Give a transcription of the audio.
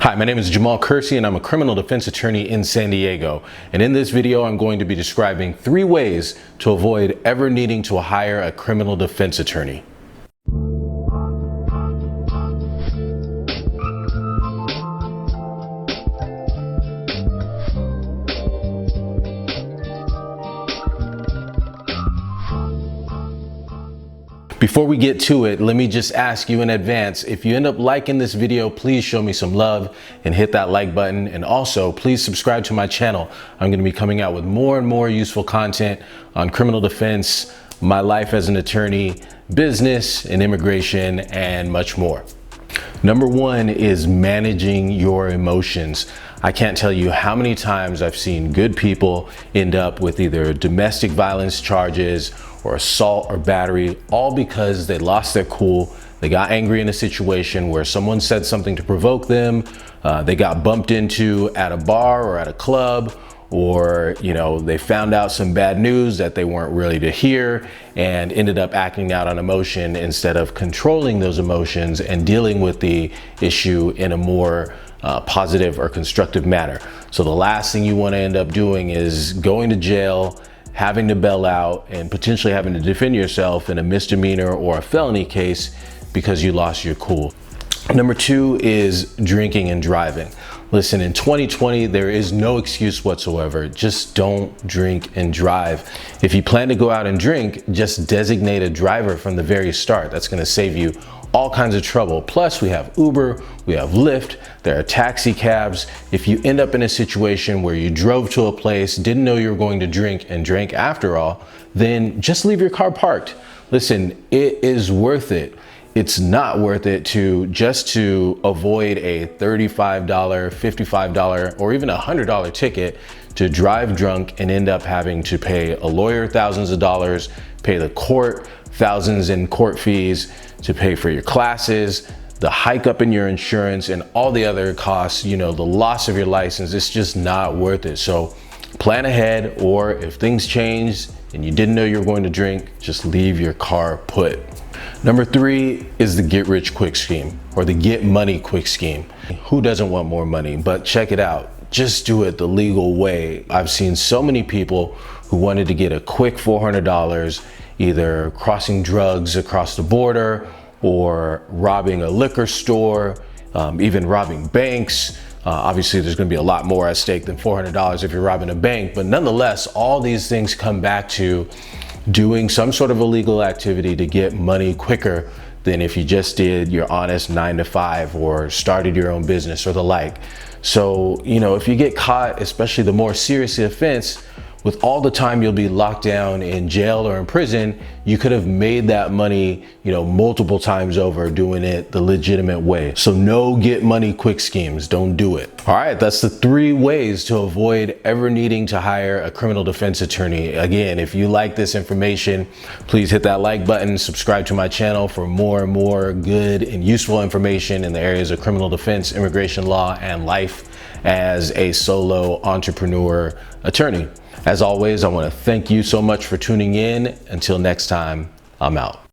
Hi, my name is Jamahl Kersey and I'm a criminal defense attorney in San Diego. And in this video, I'm going to be describing 3 ways to avoid ever needing to hire a criminal defense attorney. Before we get to it, let me just ask you in advance, if you end up liking this video, please show me some love and hit that like button. And also, please subscribe to my channel. I'm going to be coming out with more and more useful content on criminal defense, my life as an attorney, business and immigration, and much more. Number 1 is managing your emotions. I can't tell you how many times I've seen good people end up with either domestic violence charges or assault or battery, all because they lost their cool. They got angry in a situation where someone said something to provoke them. They got bumped into at a bar or at a club, or they found out some bad news that they weren't really to hear and ended up acting out on emotion instead of controlling those emotions and dealing with the issue in a more positive or constructive manner. So the last thing you want to end up doing is going to jail, having to bail out, and potentially having to defend yourself in a misdemeanor or a felony case because you lost your cool. Number 2 is drinking and driving. Listen, in 2020, there is no excuse whatsoever. Just don't drink and drive. If you plan to go out and drink, just designate a driver from the very start. That's going to save you all kinds of trouble. Plus, we have Uber, we have Lyft, there are taxi cabs. If you end up in a situation where you drove to a place, didn't know you were going to drink and drank after all, then just leave your car parked. Listen, it is worth it. It's not worth it to avoid a $35, $55, or even $100 ticket to drive drunk and end up having to pay a lawyer thousands of dollars, pay the court thousands in court fees, to pay for your classes, the hike up in your insurance, and all the other costs, the loss of your license. It's just not worth it. So plan ahead, or if things change and you didn't know you were going to drink, just leave your car put. Number 3 is the get rich quick scheme, or the get money quick scheme. Who doesn't want more money? But check it out. Just do it the legal way. I've seen so many people who wanted to get a quick $400, either crossing drugs across the border or robbing a liquor store, even robbing banks. Obviously, there's going to be a lot more at stake than $400 if you're robbing a bank. But nonetheless, all these things come back to doing some sort of illegal activity to get money quicker than if you just did your honest 9-to-5 or started your own business or the like. So, if you get caught, especially the more serious the offense, with all the time you'll be locked down in jail or in prison, you could have made that money, multiple times over doing it the legitimate way. So no get money quick schemes. Don't do it. All right, that's the 3 ways to avoid ever needing to hire a criminal defense attorney. Again, if you like this information, please hit that like button, subscribe to my channel for more and more good and useful information in the areas of criminal defense, immigration law, and life as a solo entrepreneur attorney. As always, I want to thank you so much for tuning in. Until next time, I'm out.